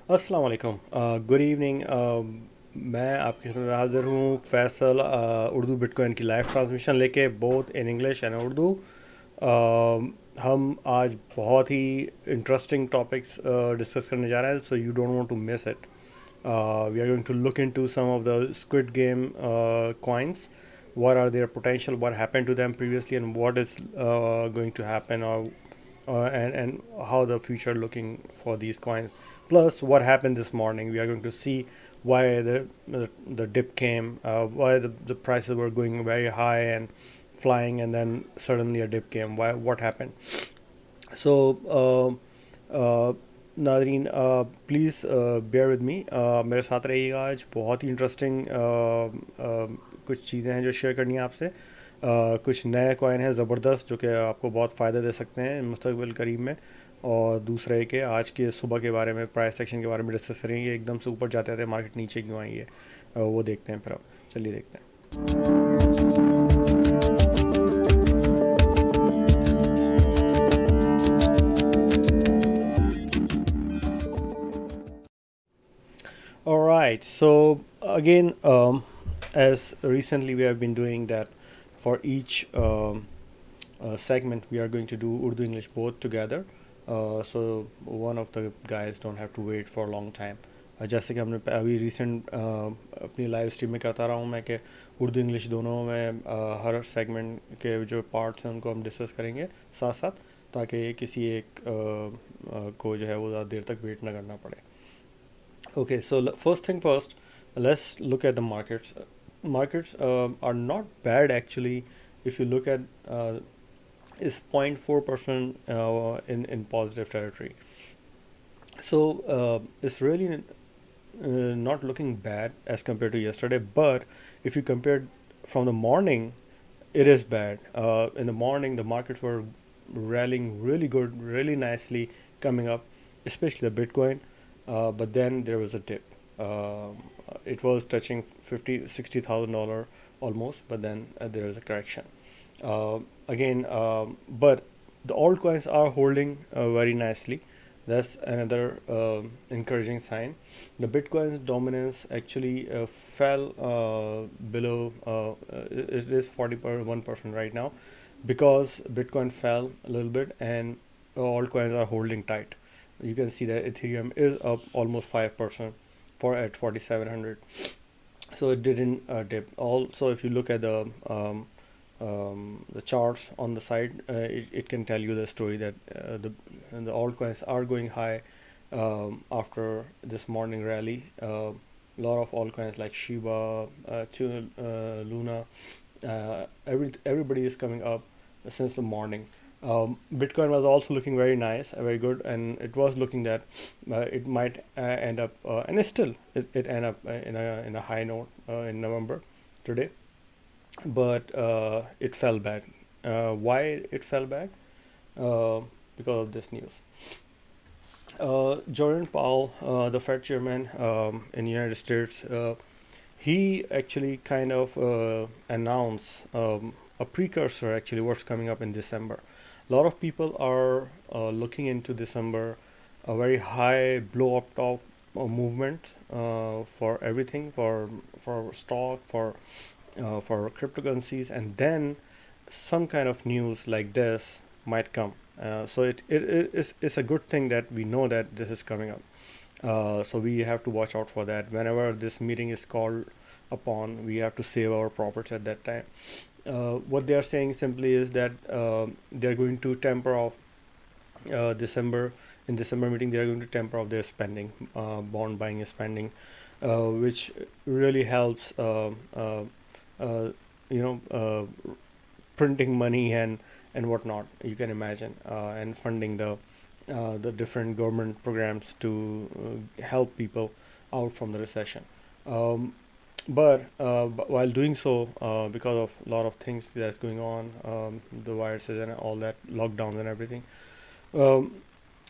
अस्सलाम वालेकुम good evening. मैं आपके सामने हाजिर हूँ फैसल उर्दू बिटकॉइन की लाइव ट्रांसमिशन लेके both in English and Urdu. हम आज बहुत ही इंटरेस्टिंग टॉपिक्स डिस्कस करने जा रहे हैं, so you don't want to miss it. We are going to look into some of the Squid Game coins. What are their potential? What happened to them previously, and what is going to happen, and how the future looking for these coins. Plus, what happened this morning? We are going to see why the dip came, why the prices were going very high and flying, and then suddenly a dip came. Why? What happened? So, Nadrin, please bear with me, मेरे साथ रहिएगा। आज बहुत ही interesting कुछ चीज़ें हैं जो share करनी है आपसे। कुछ नए कॉइन हैं ज़बरदस्त जो कि आपको बहुत फ़ायदा दे सकते हैं मुस्तकबिल करीब में। और दूसरे के आज के सुबह के बारे में, प्राइस सेक्शन के बारे में डिस्कस करेंगे। एकदम से ऊपर जाते थे, मार्केट नीचे क्यों आई है, वो देखते हैं। फिर अब चलिए देखते हैं। All right. So again, as recently we have been doing that for each segment, we are going to do Urdu English both together. So one of the guys don't have to wait for a long time. जैसे कि हमने अभी recent अपनी live stream में करता रहा हूँ मैं कि उर्दू इंग्लिश दोनों में हर सेगमेंट के जो पार्ट्स हैं उनको हम डिस्कस करेंगे साथ साथ, ताकि किसी एक को जो है वो ज़्यादा देर तक वेट ना करना पड़े। Okay, so first thing first, let's look at the markets. Markets are not bad actually. If you look at is 0.4% in positive territory. So it's really not looking bad as compared to yesterday. But if you compare from the morning, it is bad. In the morning, the markets were rallying really good, really nicely coming up, especially the Bitcoin. But then there was a dip. It was touching $60,000 almost, but then there was a correction. Again, but the altcoins are holding very nicely. That's another encouraging sign. The Bitcoin's dominance actually fell below. It is 41% right now, because Bitcoin fell a little bit and altcoins are holding tight. You can see that Ethereum is up almost 5% for at 4,700. So it didn't dip. Also, if you look at the charts on the side, it can tell you the story that the altcoins are going high after this morning rally. A lot of altcoins like Shiba, Luna, everybody is coming up since the morning. Bitcoin was also looking very nice, very good, and it was looking that it might end up, and it ended up in a high note in November today, but it fell back. Why it fell back? Because of this news. Jerome Powell, the Fed chairman in the United States, he actually kind of announced a precursor, actually, what's coming up in December. A lot of people are looking into December, a very high blow up top movement for everything, for stock, for cryptocurrencies, and then some kind of news like this might come. So it's a good thing that we know that this is coming up. So we have to watch out for that. Whenever this meeting is called upon, we have to save our profits at that time. What they are saying simply is that they're going to temper off December. In December meeting, they are going to temper off their spending, bond buying and spending, which really helps. You know, printing money and whatnot. You can imagine, and funding the different government programs to help people out from the recession. But while doing so, because of a lot of things that's going on, the viruses and all that, lockdowns and everything, um,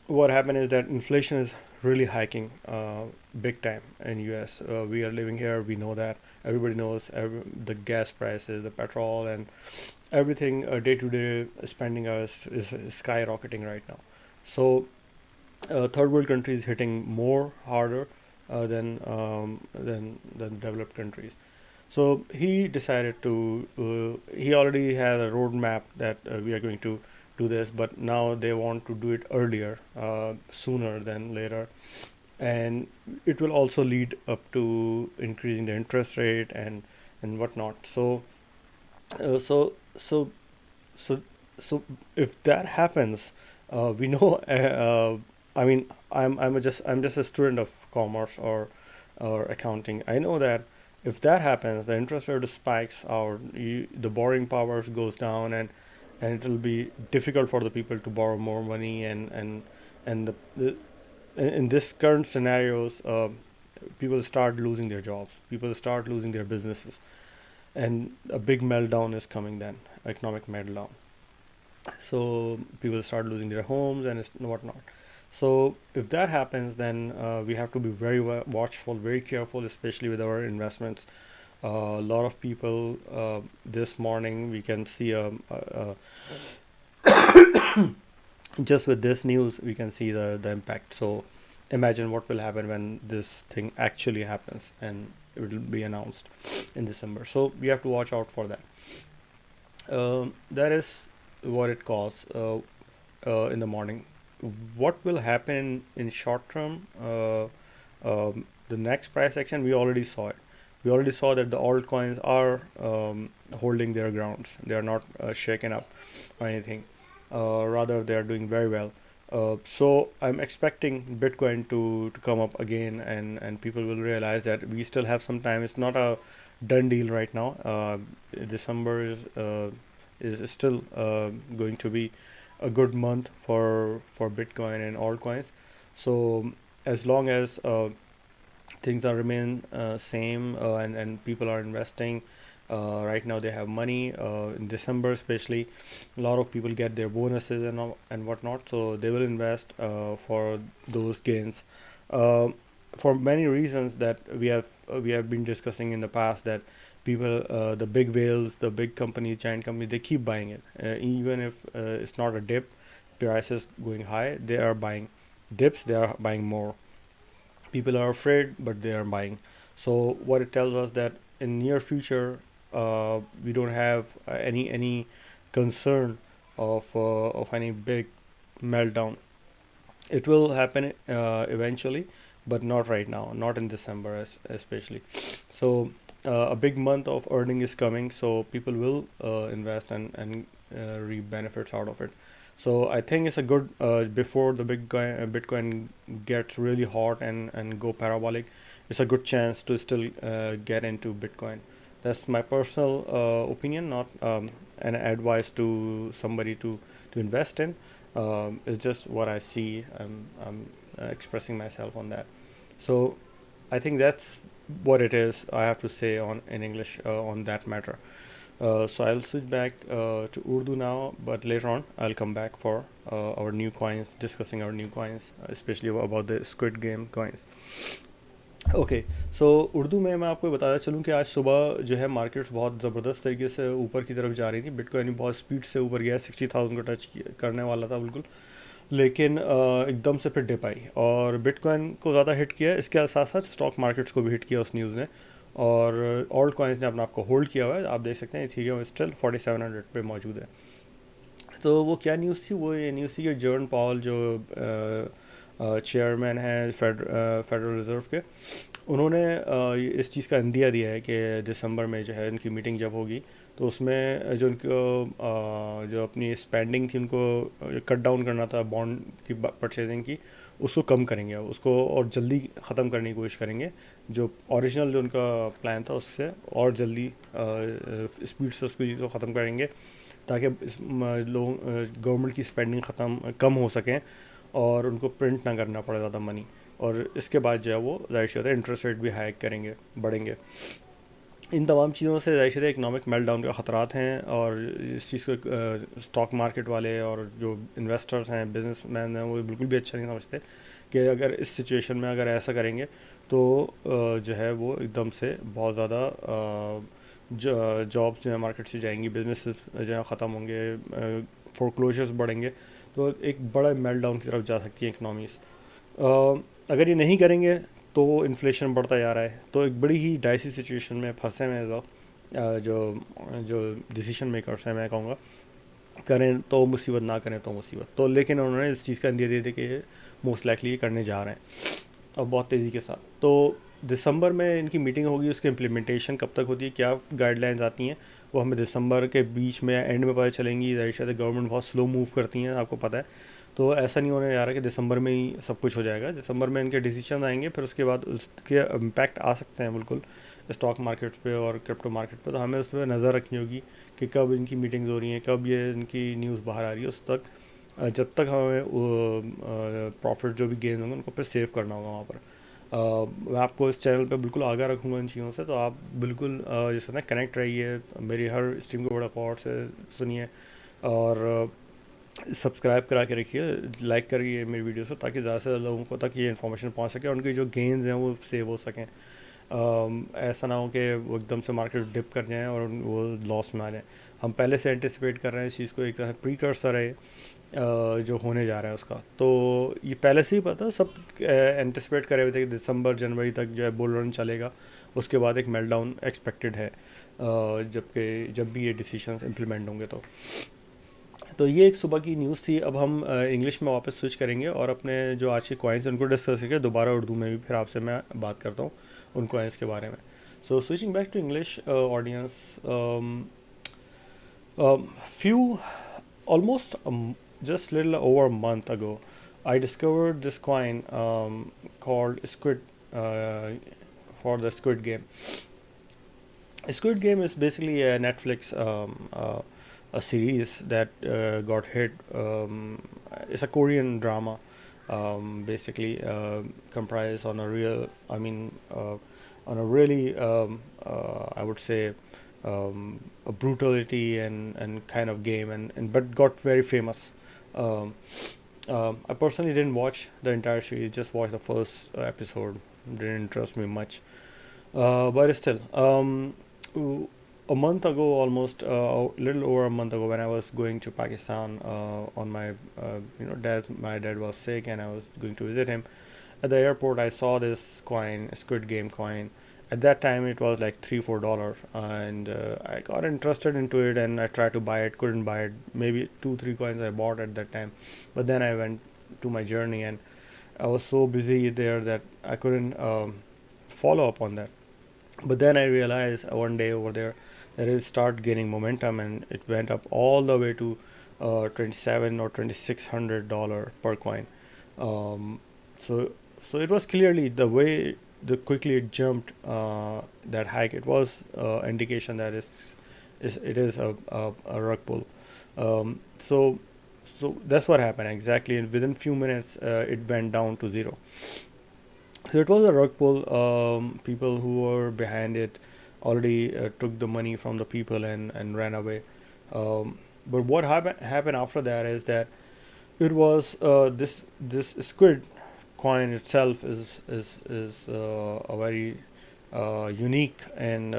what happened is that inflation is really hiking big time in US. We are living here, we know that. Everybody knows the gas prices, the petrol, and everything day to day spending is skyrocketing right now. So third world countries hitting more harder than developed countries. So he decided to. He already had a roadmap that we are going to do this, but now they want to do it earlier, sooner than later, and it will also lead up to increasing the interest rate and whatnot. Uh, so so so so if that happens, we know. I mean, I'm just a student of commerce or accounting. I know that if that happens, the interest rate spikes, the borrowing powers goes down, and it will be difficult for the people to borrow more money, and the in this current scenarios, people start losing their jobs, people start losing their businesses, and a big meltdown is coming then, economic meltdown. So people start losing their homes and whatnot. So if that happens, then we have to be very watchful, very careful, especially with our investments. A lot of people, this morning we can see just with this news we can see the impact. So imagine what will happen when this thing actually happens and it will be announced in December. So we have to watch out for that. That is what it costs in the morning. What will happen in short term? The next price action, we already saw it. We already saw that the altcoins are holding their grounds. They are not shaken up or anything. Rather, they are doing very well. So I'm expecting Bitcoin to come up again, and people will realize that we still have some time. It's not a done deal right now. December is still going to be a good month for Bitcoin and altcoins. So as long as things are remain same, and people are investing, right now they have money, in December especially a lot of people get their bonuses and whatnot, so they will invest for those gains, uh, for many reasons that we have been discussing in the past, that people, the big whales, the big companies, giant companies, they keep buying it, even if it's not a dip, prices going high, they are buying. Dips, they are buying more. People are afraid, but they are buying. So what it tells us that in near future, we don't have any concern of any big meltdown. It will happen eventually, but not right now, not in December especially. So a big month of earning is coming, so people will invest and reap benefits out of it. So I think it's a good, before the Bitcoin gets really hot and go parabolic, it's a good chance to still get into Bitcoin. That's my personal opinion, not an advice to somebody to invest in. It's just what I see. I'm expressing myself on that. So I think that's what it is. I have to say on in English on that matter. So I'll switch back to Urdu now, but later on I'll come back for our new coins, discussing our new coins, especially about the Squid Game coins. Okay, so Urdu में मैं आपको बताता चलूँ कि आज सुबह जो है मार्केट्स बहुत ज़बरदस्त तरीके से ऊपर की तरफ जा रही थी। बिटकॉइन बहुत स्पीड से ऊपर गया, 60,000 को टच करने वाला था बिल्कुल, लेकिन एकदम से फिर डिप आई और बिटकॉइन को ज़्यादा हिट किया। इसके साथ साथ स्टॉक मार्केट्स को भी हिट किया उस न्यूज़ ने, और ऑल्ट कॉइन्स ने अपना आपको होल्ड किया हुआ है। आप देख सकते हैं इथीरियम स्टिल 4700 पे मौजूद है। तो वो क्या न्यूज़ थी? वो ये न्यूज़ थी कि जर्न पॉल जो चेयरमैन हैं फेडरल रिज़र्व के, उन्होंने इस चीज़ का इंदिया दिया है कि दिसंबर में जो है इनकी मीटिंग जब होगी तो उसमें जो उनको जो अपनी स्पेंडिंग थी उनको कट डाउन करना था बॉन्ड की परचेजिंग की, उसको कम करेंगे उसको, और जल्दी ख़त्म करने की कोशिश करेंगे। जो ओरिजिनल जो उनका प्लान था उससे और जल्दी स्पीड से उसको चीज़ को ख़त्म करेंगे, ताकि लोग गवर्नमेंट की स्पेंडिंग ख़त्म कम हो सकें और उनको प्रिंट ना करना पड़े ज़्यादा मनी। और इसके बाद जो है वो जाहिर सी बात है इंटरेस्ट रेट भी हाइक करेंगे, बढ़ेंगे। इन तमाम चीज़ों से जाहिर सी बात है इकनॉमिक मेल्टडाउन के ख़तरात हैं, और इस चीज़ को स्टॉक मार्केट वाले और जो इन्वेस्टर्स हैं, बिजनेसमैन हैं, वो बिल्कुल भी अच्छा नहीं समझते कि अगर इस सिचुएशन में अगर ऐसा करेंगे तो जो है वो एकदम से बहुत ज़्यादा जॉब्स जो है मार्केट से जाएंगी, बिजनेस जो है ख़त्म होंगे, फोरक्लोजर्स बढ़ेंगे तो एक बड़ा मेल्ट डाउन की तरफ जा सकती है इकनॉमीज़। अगर ये नहीं करेंगे तो इन्फ्लेशन बढ़ता जा रहा है, तो एक बड़ी ही डाइसी सिचुएशन में फंसे हुए हैं जो जो डिसीजन मेकर्स हैं, मैं कहूँगा। करें तो मुसीबत, ना करें तो मुसीबत। तो लेकिन उन्होंने इस चीज़ का इंदिया दे दी कि मोस्ट लाइकली ये करने जा रहे हैं और बहुत तेज़ी के साथ। तो दिसंबर में इनकी मीटिंग होगी, उसकी इम्प्लीमेंटेशन कब तक होती है, क्या गाइडलाइंस आती हैं, वो हमें दिसंबर के बीच में एंड में पता चलेंगी। ज़ाहिर शायद गवर्नमेंट बहुत स्लो मूव करती हैं, आपको पता है। तो ऐसा नहीं होने जा रहा कि दिसंबर में ही सब कुछ हो जाएगा। दिसंबर में इनके डिसीजन आएंगे, फिर उसके बाद उसके इम्पैक्ट आ सकते हैं बिल्कुल स्टॉक मार्केट्स पे और क्रिप्टो मार्केट पे। तो हमें उस पर नज़र रखनी होगी कि कब इनकी मीटिंग्स हो रही हैं, कब ये इनकी न्यूज़ बाहर आ रही है। उस तक जब तक हमें प्रॉफिट जो भी गेन होंगे उनको फिर सेव करना होगा वहाँ पर। मैं आपको इस चैनल पे बिल्कुल आगाह रखूँगा इन चीज़ों से, तो आप बिल्कुल जैसे ना कनेक्ट रहिए, मेरी हर स्ट्रीम को बड़ा गौर से सुनिए और सब्सक्राइब करा के रखिए, लाइक करिए मेरी वीडियो से, ताकि ज़्यादा से ज़्यादा लोगों को तक ये इन्फॉर्मेशन पहुंच सके और उनकी जो गेन्स हैं वो सेव हो सकें। ऐसा ना हो कि वो एकदम से मार्केट डिप कर जाएँ और वो लॉस में आ जाए। हम पहले से एंटिसिपेट कर रहे हैं इस चीज़ को, एक तरह से प्रीकर्सर है जो होने जा रहा है उसका। तो ये पहले से ही पता, सब एंटिसिपेट करे हुए थे कि दिसंबर जनवरी तक जो है बुल रन चलेगा, उसके बाद एक मेल्टडाउन एक्सपेक्टेड है जब भी ये डिसीजंस इम्प्लीमेंट होंगे। तो ये एक सुबह की न्यूज़ थी। अब हम इंग्लिश में वापस स्विच करेंगे और अपने जो आज के कॉइन्स उनको डिस्कस करके दोबारा उर्दू में भी फिर आपसे मैं बात करता हूँ उन कॉइन्स के बारे में। So switching back to English audience, few almost just little over a month ago, I discovered this coin called Squid for the Squid Game. Squid Game is basically a Netflix a series that got hit. It's a Korean drama, basically comprised on a real, on a really, I would say, a brutality and kind of game, and but got very famous. Um, I personally didn't watch the entire series; just watched the first episode. Didn't interest me much, but still, a month ago, almost a little over a month ago, when I was going to Pakistan on my, my dad was sick, and I was going to visit him. At the airport, I saw this coin, Squid Game coin. At that time, it was like $3-4, and I got interested into it, and I tried to buy it, couldn't buy it. Maybe 2-3 coins I bought at that time, but then I went to my journey, and I was so busy there that I couldn't follow up on that. But then I realized one day over there that it started gaining momentum, and it went up all the way to $27 or $2600 per coin. Um, so so it was clearly the way the quickly it jumped that hike. It was indication that it is a rug pull. So that's what happened exactly. And within few minutes, it went down to zero. So it was a rug pull. People who were behind it already took the money from the people and ran away. But what happened after that is that it was this squid coin itself is a very unique and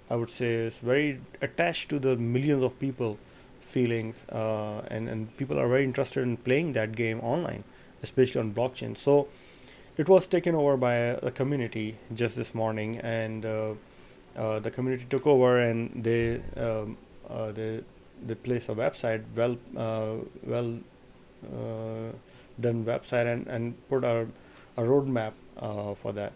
I would say it's very attached to the millions of people feelings, and people are very interested in playing that game online, especially on blockchain. So it was taken over by a community just this morning, and the community took over, and they placed a website, well done website, and put a roadmap for that.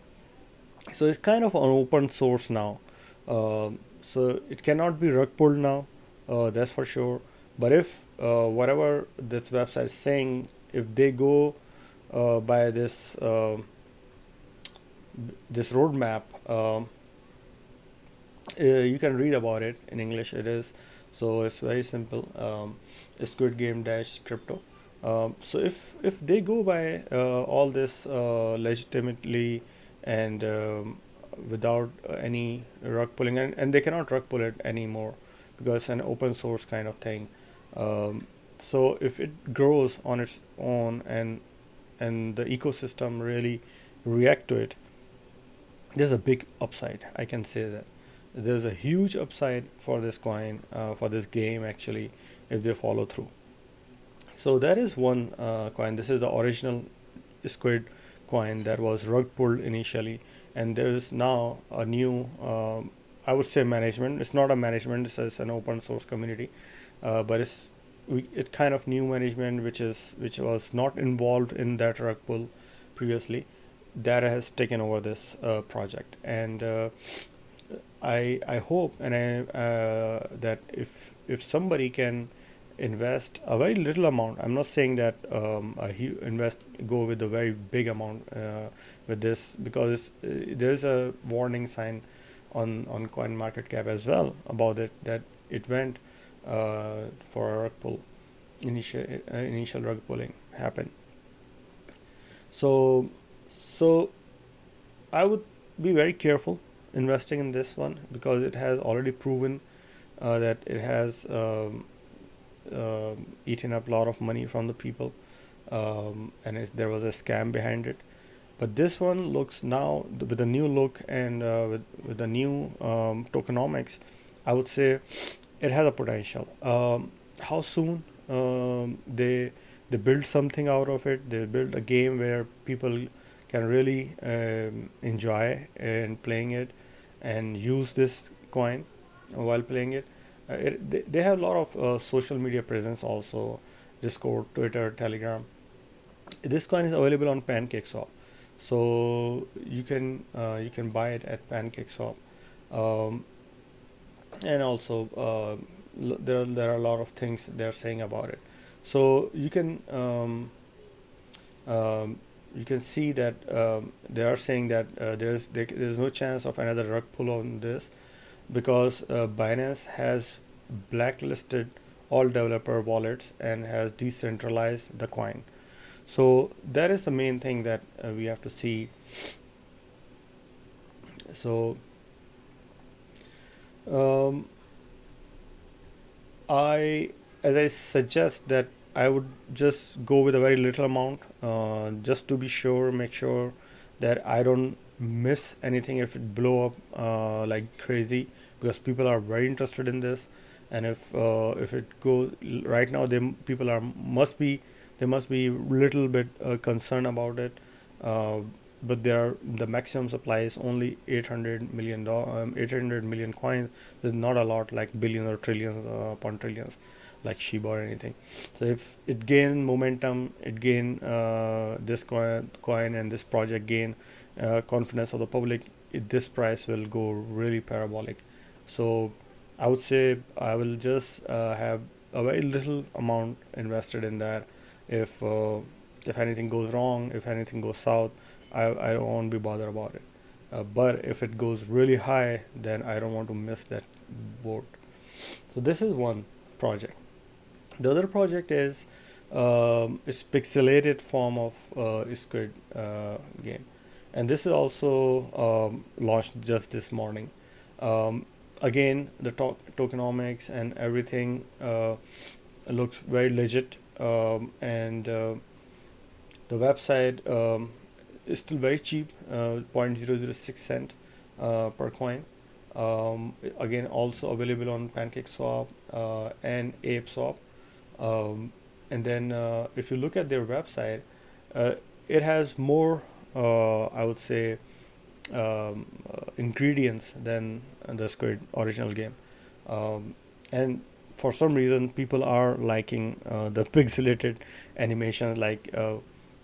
So it's kind of an open source now. So it cannot be rug pulled now, that's for sure. But if whatever this website is saying, if they go by this roadmap, you can read about it in English. It is so it's very simple. Squid Game dash crypto. So if they go by all this legitimately and without any rug pulling, and they cannot rug pull it anymore because it's an open source kind of thing. So if it grows on its own and the ecosystem really react to it, there's a big upside. I can say that there's a huge upside for this coin, for this game actually, if they follow through. So that is one coin. This is the original Squid coin that was rug pulled initially, and there is now a new, I would say, management. It's not a management; it's an open source community, but it kind of new management which was not involved in that rug pull previously, that has taken over this project. And I hope and that if somebody can invest a very little amount. I'm not saying that go with a very big amount with this, because there's a warning sign on coin market cap as well about it, that it went for a rug pull, initial rug pulling happened. So so I would be very careful investing in this one, because it has already proven that it has eaten up a lot of money from the people, and there was a scam behind it. But this one looks now with a new look, and with the new tokenomics, I would say it has a potential. How soon they build something out of it? They build a game where people can really enjoy in playing it and use this coin while playing it. They have a lot of social media presence also: Discord, Twitter, Telegram. This coin is available on PancakeSwap, so you can buy it at PancakeSwap. um, and also there are a lot of things they're saying about it. So you can see that they are saying that there's no chance of another rug pull on this, because Binance has blacklisted all developer wallets and has decentralized the coin. So that is the main thing that we have to see. So um, I as I suggest that I would just go with a very little amount, just to be sure, make sure that I don't miss anything if it blow up like crazy, because people are very interested in this. And if it goes right now, people are must be they must be little bit concerned about it. uh, but the maximum supply is only 800 million coins. There's not a lot like billions or trillions upon trillions like Shiba or anything. So if it gain momentum, it gain this coin and this project gain confidence of the public, this price will go really parabolic. So I would say I will just have a very little amount invested in that. If if anything goes wrong, if anything goes south, I don't want to be bothered about it. But if it goes really high, then I don't want to miss that boat. So this is one project. The other project is pixelated form of Squid game, and this is also launched just this morning. Again, the tokenomics and everything looks very legit, and the website is still very cheap, 0.006 cent per coin. Again, also available on PancakeSwap and ApeSwap. And then if you look at their website, it has more, I would say, ingredients than the Squid original game. And for some reason, people are liking the pixelated animations, like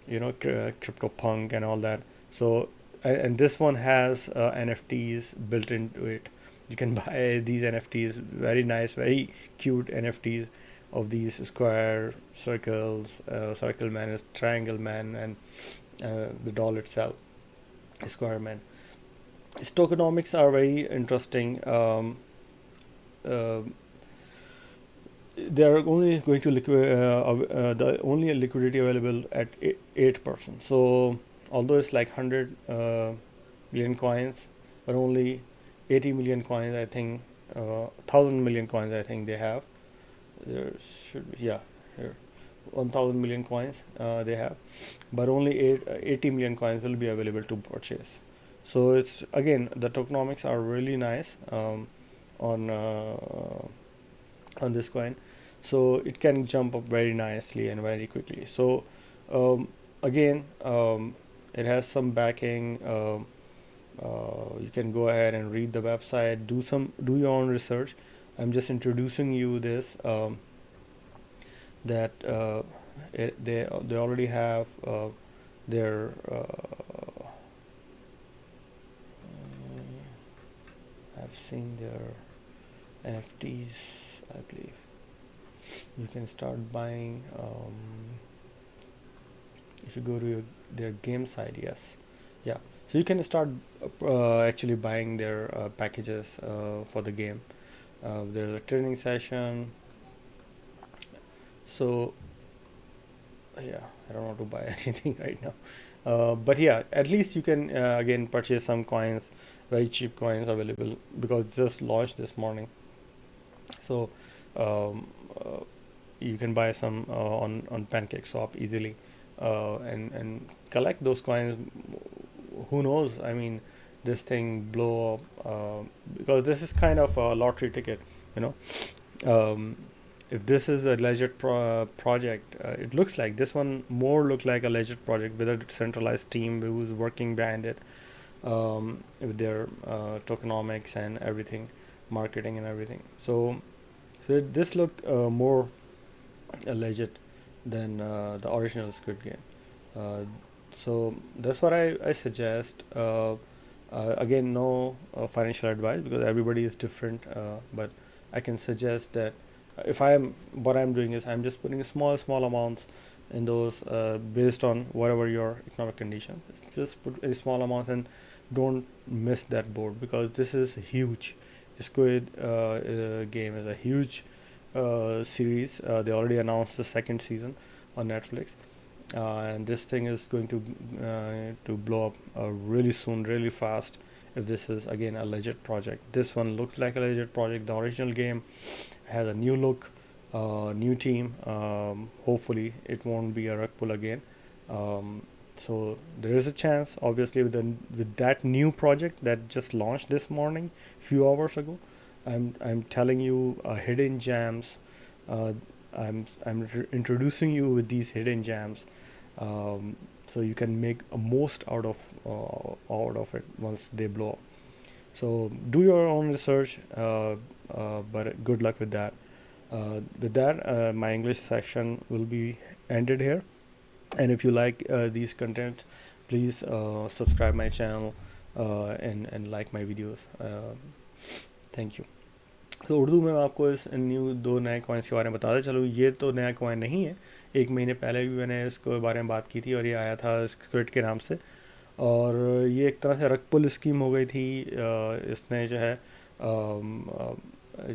CryptoPunk and all that. So and this one has NFTs built into it. You can buy these NFTs, very nice, very cute NFTs of these square circles, circle man is triangle man, and the doll itself, square man. Its tokenomics are very interesting. Uh, they are only going to the only liquidity available at 8%. So although it's like 100 million coins, but only 80 million coins, I think, 1,000 million coins, I think they have. There should be, yeah, here, 1,000 million coins they have, but only 80 million coins will be available to purchase. So it's, again, the tokenomics are really nice on this coin. so it can jump up very nicely and very quickly. So again, it has some backing. You can go ahead and read the website, do your own research. I'm just introducing you this, that they already have their I've seen their NFTs, I believe. You can start buying, if you go to their game side. Yes, yeah, so you can start actually buying their packages for the game. There's a training session. So yeah, I don't want to buy anything right now, but yeah, at least you can again purchase some coins, very cheap coins available, because it just launched this morning. So um, uh, you can buy some on PancakeSwap easily, and collect those coins. Who knows? I mean, this thing blow up, because this is kind of a lottery ticket, you know. Um, if this is a legit project, it looks like this one more look like a legit project with a centralized team who's working behind it, with their tokenomics and everything, marketing and everything. So this look more legit than the original Squid Game. Uh, so that's what I suggest. Again, no financial advice, because everybody is different. But I can suggest that if what I'm doing is I'm just putting small amounts in those, based on whatever your economic condition. Just put a small amount and don't miss that board, because this is huge. Squid Game is a huge series. They already announced the second season on Netflix, and this thing is going to blow up really soon, really fast. If this is again a legit project, this one looks like a legit project. The original game has a new look, new team. Hopefully, it won't be a rug pull again. So there is a chance, obviously, with that new project that just launched this morning, few hours ago. I'm telling you, hidden gems. Uh, I'm introducing you with these hidden gems, so you can make a most out of it once they blow up. So do your own research, but good luck with that. My English section will be ended here. And if you like these content, please subscribe my channel, and like my videos. Thank you. तो उर्दू में मैं आपको इस new दो नए coins के बारे में बताता चलूँ। ये तो नया कॉइन नहीं है, एक महीने पहले भी मैंने इसके बारे में बात की थी, और ये आया था स्क्विड के नाम से। और ये एक तरह से रग पुल स्कीम हो गई थी। इसने जो है,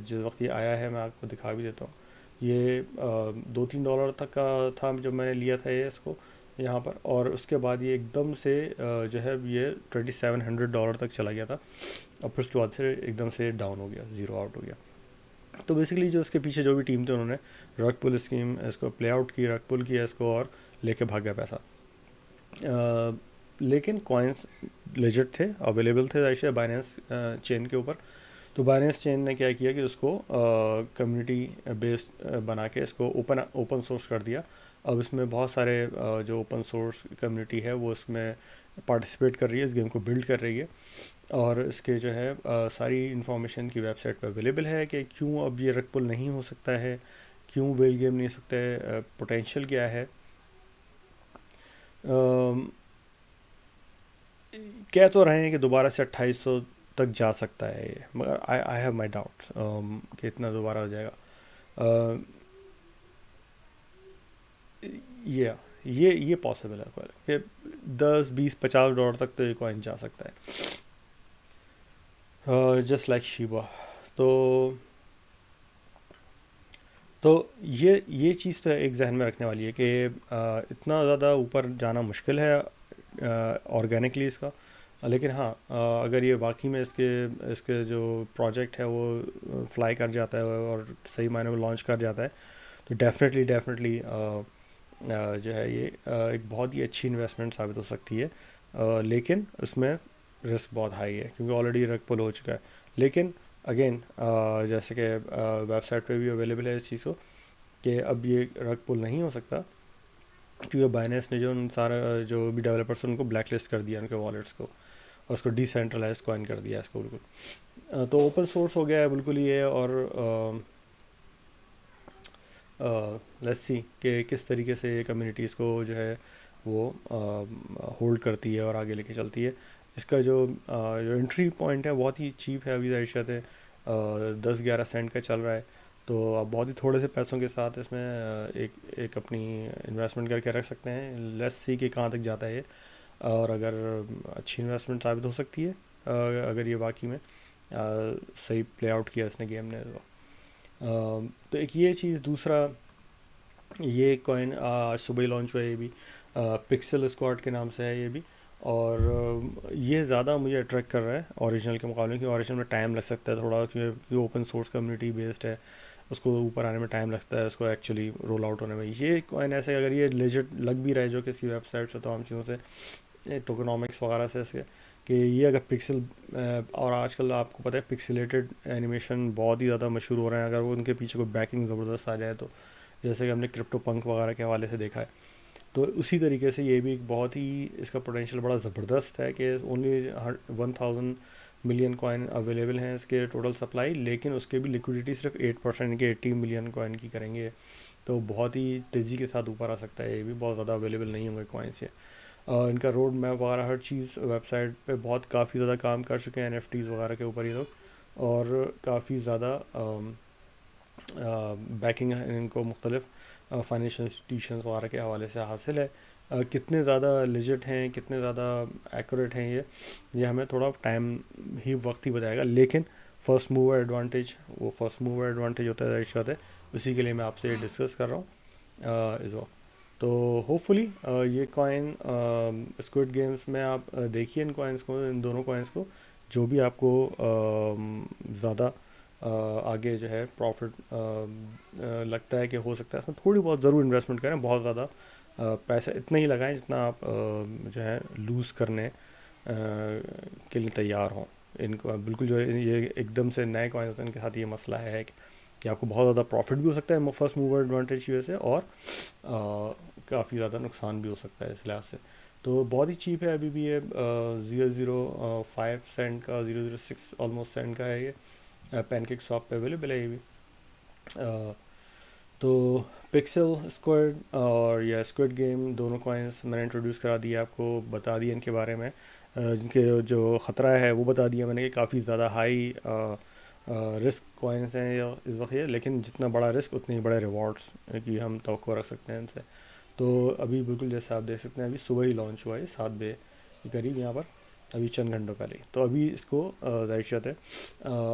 जिस वक्त ये आया है, मैं आपको दिखा भी देता हूँ। ये $2-3 तक का था जब मैंने लिया था ये इसको यहाँ पर, और उसके बाद ये एकदम से जो है ये $2,700 तक चला गया था, और फिर उसके बाद से एकदम से डाउन हो गया, ज़ीरो आउट हो गया। तो बेसिकली जो इसके पीछे जो भी टीम थी, उन्होंने रग पुल स्कीम इसको प्ले आउट की, रग पुल किया इसको, और लेके भाग गया पैसा। लेकिन कॉइन्स लेजिट थे, अवेलेबल थे ऐसे बाइनेंस चेन के ऊपर। तो बाइनेंस चेन ने क्या किया कि उसको कम्युनिटी बेस्ड बना के इसको ओपन सोर्स कर दिया। अब इसमें बहुत सारे जो ओपन सोर्स कम्युनिटी है वो इसमें पार्टिसिपेट कर रही है, इस गेम को बिल्ड कर रही है। और इसके जो है सारी इन्फॉर्मेशन की वेबसाइट पर अवेलेबल है कि क्यों अब ये रग पुल नहीं हो सकता है, क्यों वेल गेम नहीं हो सकता है, पोटेंशियल क्या है। कह तो रहे हैं कि दोबारा से 2800 तक जा सकता है ये, मगर आई हैव माई डाउट्स कि इतना दोबारा हो जाएगा। ये पॉसिबल है कि $10-20-$50 तक तो ये कॉइन जा सकता है, जस्ट लाइक शीबा। तो ये चीज़ तो एक जहन में रखने वाली है कि इतना ज़्यादा ऊपर जाना मुश्किल है ऑर्गेनिकली इसका। लेकिन हाँ, अगर ये वाकई में इसके जो प्रोजेक्ट है वो फ्लाई कर जाता है और सही मायने में लॉन्च कर जाता है, तो डेफिनेटली जो है ये एक बहुत ही अच्छी इन्वेस्टमेंट साबित हो सकती है। लेकिन उसमें रिस्क बहुत हाई है, क्योंकि ऑलरेडी रग पुल हो चुका है। लेकिन अगेन, जैसे कि वेबसाइट पे भी अवेलेबल है इस चीज़ को, कि अब ये रग पुल नहीं हो सकता, क्योंकि बाइनेंस ने जो उन सारा जो भी डेवलपर्स उनको ब्लैक लिस्ट कर दिया उनके वॉलेट्स को, और उसको डिसेंट्रलाइज कॉइन कर दिया इसको बिल्कुल। तो ओपन सोर्स हो गया है बिल्कुल ये, और लेट्स सी कि किस तरीके से ये कम्युनिटीज़ को जो है वो होल्ड करती है और आगे लेके चलती है। इसका जो एंट्री पॉइंट है बहुत ही चीप है, अभी रिश्वत है 10-11 सेंट का चल रहा है। तो आप बहुत ही थोड़े से पैसों के साथ इसमें एक अपनी इन्वेस्टमेंट करके रख सकते हैं। लेट्स सी कि कहाँ तक जाता है ये, और अगर अच्छी इन्वेस्टमेंट साबित हो सकती है अगर ये वाकई में सही प्ले आउट किया इसने गेम ने। तो एक ये चीज़, दूसरा ये कॉइन आज सुबह ही लॉन्च हुआ है, ये भी पिक्सल स्क्वाड के नाम से है ये भी। और ये ज़्यादा मुझे अट्रैक्ट कर रहा है ओरिजिनल के मुकाबले, क्योंकि ओरिजिनल में टाइम लग सकता है थोड़ा, क्योंकि ओपन सोर्स कम्युनिटी बेस्ड है, उसको ऊपर आने में टाइम लगता है, उसको एक्चुअली रोल आउट होने में। ये कॉइन ऐसे अगर ये लेजिट लग भी रहा है जो किसी वेबसाइट से तमाम चीज़ों से, टोकनॉमिक्स वगैरह से इसके, कि ये अगर पिक्सल, और आजकल आपको पता है पिक्सेलेटेड एनिमेशन बहुत ही ज़्यादा मशहूर हो रहे हैं, अगर वो उनके पीछे कोई बैकिंग ज़बरदस्त आ जाए तो, जैसे कि हमने क्रिप्टो पंक वगैरह के हवाले से देखा है। तो उसी तरीके से ये भी एक बहुत ही, इसका पोटेंशियल बड़ा ज़बरदस्त है कि ओनली 1000 मिलियन कॉइन अवेलेबल हैं इसके टोटल सप्लाई, लेकिन उसके भी लिक्विडिटी सिर्फ 8% के 80 मिलियन कॉइन की करेंगे। तो बहुत ही तेज़ी के साथ ऊपर आ सकता है, ये भी बहुत ज़्यादा अवेलेबल नहीं होंगे कॉइन्स ये। इनका रोड मैप वगैरह हर चीज़ वेबसाइट पे बहुत काफ़ी ज़्यादा काम कर चुके हैं NFTs वगैरह के ऊपर ये लोग, और काफ़ी ज़्यादा बैकिंग इनको मुख्तलिफ फाइनेंशियल इंस्टीट्यूशंस वगैरह के हवाले से हासिल है। कितने ज़्यादा लेजिट हैं, कितने ज़्यादा एक्यूरेट हैं ये हमें थोड़ा टाइम ही, वक्त ही बताएगा। लेकिन फ़र्स्ट मूवर एडवांटेज, वो फर्स्ट मूवर एडवांटेज होता है इस है, उसी के लिए मैं आपसे ये डिस्कस कर रहा हूँ इस वक्त। तो होपफुली ये कॉइन स्क्विड गेम्स में आप देखिए इन कॉइन्स को, इन दोनों कॉइन्स को, जो भी आपको ज़्यादा आगे जो है प्रॉफिट लगता है कि हो सकता है, इसमें थोड़ी बहुत ज़रूर इन्वेस्टमेंट करें, बहुत ज़्यादा पैसा इतना ही लगाएं जितना आप जो है लूज़ करने के लिए तैयार हों। इनको बिल्कुल जो है, ये एकदम से नए कॉइन होते हैं, इनके साथ ये मसला है कि आपको बहुत ज़्यादा प्रॉफिट भी हो सकता है फर्स्ट मूवर एडवांटेज की वजह से, और काफ़ी ज़्यादा नुकसान भी हो सकता है इस लिहाज से। तो बहुत ही चीप है अभी भी ये, 0.05 सेंट का, 0.06 ऑलमोस्ट सेंट का है ये, पैनकेक शॉप पे अवेलेबल है ये भी। तो पिक्सल स्क्विड और या स्क्विड गेम दोनों कॉइन्स मैंने इंट्रोड्यूस करा दिए आपको, बता दिए इनके बारे में, जिनके जो ख़तरा है वो बता दिया मैंने कि काफ़ी ज़्यादा हाई रिस्क कॉइन्स हैं इस वक्त ये, लेकिन जितना बड़ा रिस्क उतने ही बड़े रिवॉर्ड्स की हम तवक्को रख सकते हैं इनसे। तो अभी बिल्कुल जैसे आप देख सकते हैं, अभी सुबह ही लॉन्च हुआ है 7 बजे के करीब यहाँ पर, अभी चंद घंटों पहले। तो अभी इसको ज़ाहिर है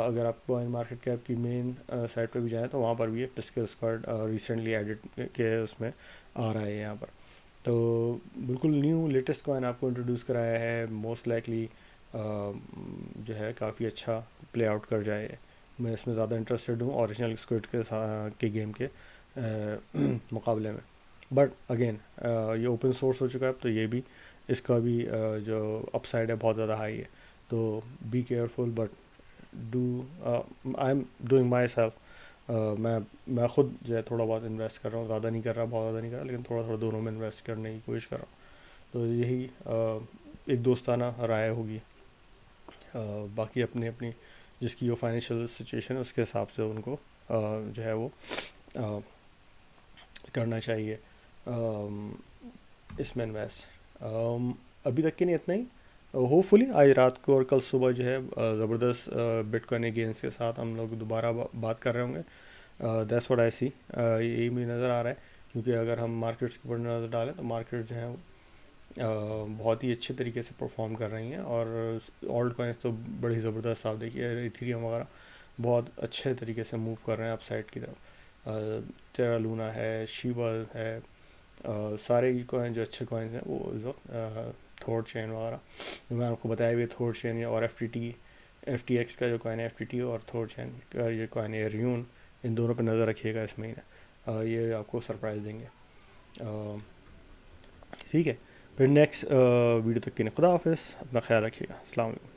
अगर आप कॉइन मार्केट कैप की मेन साइट पर भी जाएँ तो वहाँ पर भी ये पिक्सल स्क्वाड रिसेंटली एडिट के उसमें आ रहा है यहाँ पर। तो बिल्कुल न्यू लेटेस्ट कॉइन आपको इंट्रोड्यूस कराया है, मोस्ट लाइकली जो है काफ़ी अच्छा प्ले आउट कर जाए। मैं इसमें ज़्यादा इंटरेस्टेड हूँ ओरिजिनल स्क्विड के गेम के मुकाबले में। बट अगेन ये ओपन सोर्स हो चुका है अब, तो ये भी, इसका भी जो अपसाइड है बहुत ज़्यादा हाई है। तो be careful, but do, I am doing my self, मैं ख़ुद जो है थोड़ा बहुत इन्वेस्ट कर रहा हूँ, ज़्यादा नहीं कर रहा, बहुत ज़्यादा नहीं कर रहा, लेकिन थोड़ा थोड़ा दोनों में इन्वेस्ट करने की कोशिश कर रहा हूँ। तो यही एक दोस्ताना राय होगी। बाकी अपनी अपनी जिसकी जो फाइनेंशियल सिचुएशन है उसके हिसाब से उनको जो है वो करना चाहिए इसमें इन्वेस्ट। अभी तक के लिए इतना ही। होपफुली आज रात को और कल सुबह जो है ज़बरदस्त बिटकॉइन गेन्स के साथ हम लोग दोबारा बात कर रहे होंगे। दैट्स व्हाट आई सी, यही मुझे नज़र आ रहा है, क्योंकि अगर हम मार्केट्स के ऊपर नज़र डालें तो मार्केट जो है बहुत ही अच्छे तरीके से परफॉर्म कर रही हैं, और ऑल्ट कॉइन्स तो बड़ी ज़बरदस्त, आप देखिए इथेरियम वगैरह बहुत अच्छे तरीके से मूव कर रहे हैं अपसाइड की तरफ। टेरा लूना है, शिबा है, सारे कॉइन जो अच्छे कॉइन्स हैं वो इस वक्त, थॉर चेन वगैरह जो मैं आपको बताया भी, थॉर चेन या और FTX का जो कॉइन है FTT, और थॉर चेन का ये कॉइन है रियून, इन दोनों पे नज़र रखिएगा इस महीने, ये आपको सरप्राइज़ देंगे। ठीक है, फिर नेक्स्ट वीडियो तक के लिए खुदा हाफिज़, अपना ख्याल रखिएगा, अस्सलाम वालेकुम।